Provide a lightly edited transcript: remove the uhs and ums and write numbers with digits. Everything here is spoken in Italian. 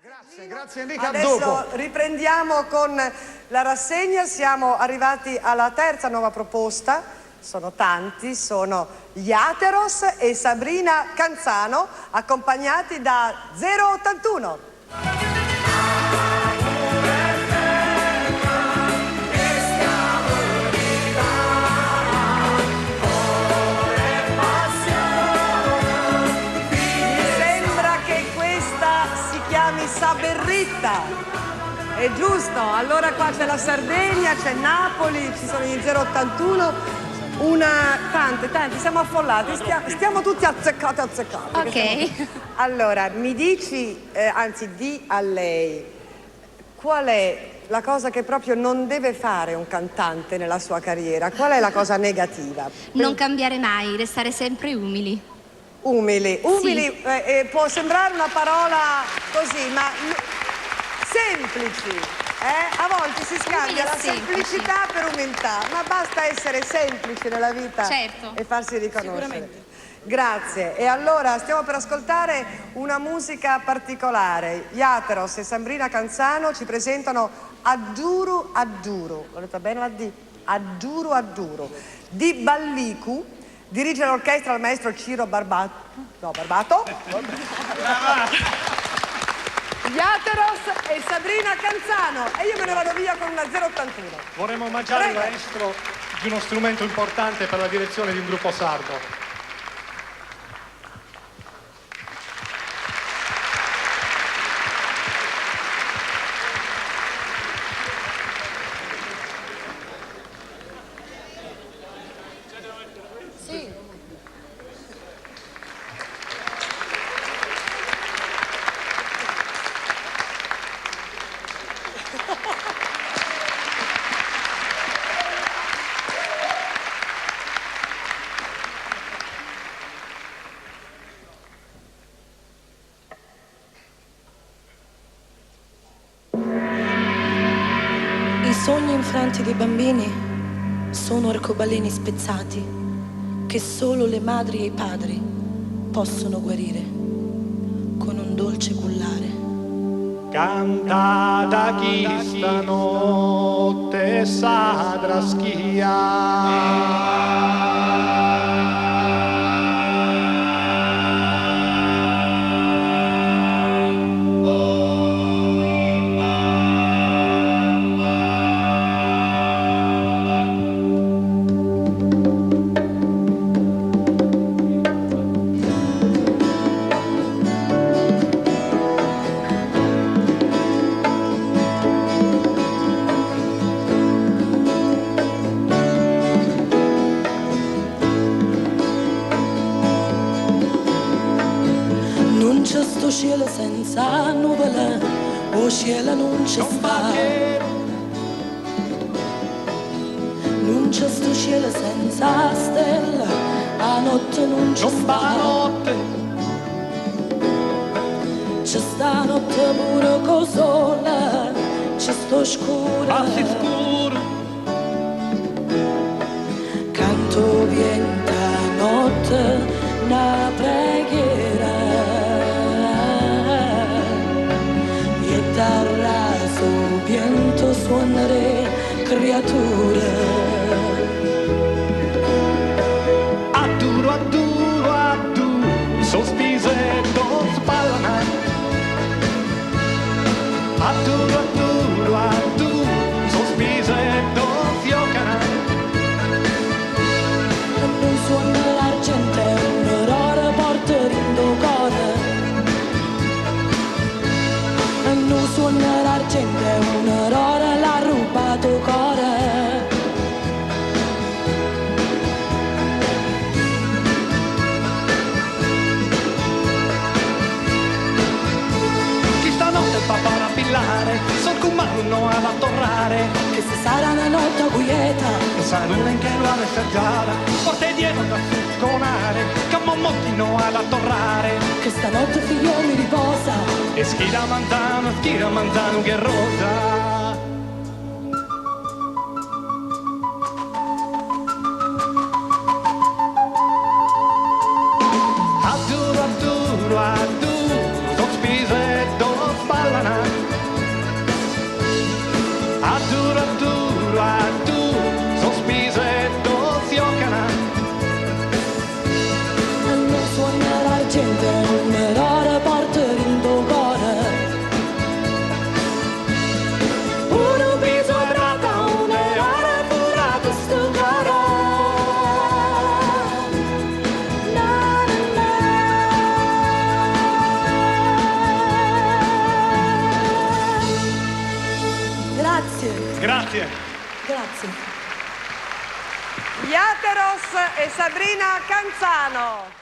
Grazie Enrica, Adesso dopo. riprendiamo con la rassegna, siamo arrivati alla terza nuova proposta, sono tanti, sono gli Ateros e Sabrina Canzano, accompagnati da 081. Saberritta, è giusto, allora qua c'è la Sardegna, c'è Napoli, ci sono gli 081, tanti, siamo affollati, stiamo tutti azzeccati. Ok. Allora, mi dici, anzi di a lei, qual è la cosa che proprio non deve fare un cantante nella sua carriera? Qual è la cosa negativa? Non cambiare mai, restare sempre umili. Umili, Sì. Può sembrare una parola così, ma semplici, a volte si scambia la semplicità per umiltà, ma basta essere semplici nella vita, certo, e farsi riconoscere. Grazie. E allora stiamo per ascoltare una musica particolare. Gli Ateros e Sabrina Canzano ci presentano Adduru Adduru. L'ho detta bene la D? Adduru Adduru. Di Ballicu. Dirige l'orchestra il maestro Ciro Barbato. Gli Ateros e Sabrina Canzano. E io me ne vado via con una 081. Vorremmo omaggiare il maestro di uno strumento importante per la direzione di un gruppo sardo. I sogni infranti dei bambini sono arcobaleni spezzati che solo le madri e i padri possono guarire con un dolce cullare. Canta da chi stanotte sadra Sto cielo senza nuvole, o cielo non c'è sta. Non c'è sto cielo senza stella, a notte non c'è sta. C'è sta notte pure con sole, c'è sto scuro. Canto vienta notte, una preghiera. Dal raso viento suonare creature. Adduru, adduru, adduru, sospise non spallano. Adduru, adduru, adduru, sospise non fioccano. Non suona l'argento, un'aurora porta in do cuore. Non suona l'argento, un'aurora l'ha rubato cuore. Chi stanotte fa parapillare, so come non ha da tornare. Che se sarà una notte quieta, e sa luna in che lo ha messaggiata, porte dietro da succonare, che mommotti non ha da torrare. che stanotte figlio mi riposa. E schira manzano che rosa. Adduru, adduru, adduru, sospise, do spalla. Grazie. Grazie. Yateros e Sabrina Canzano.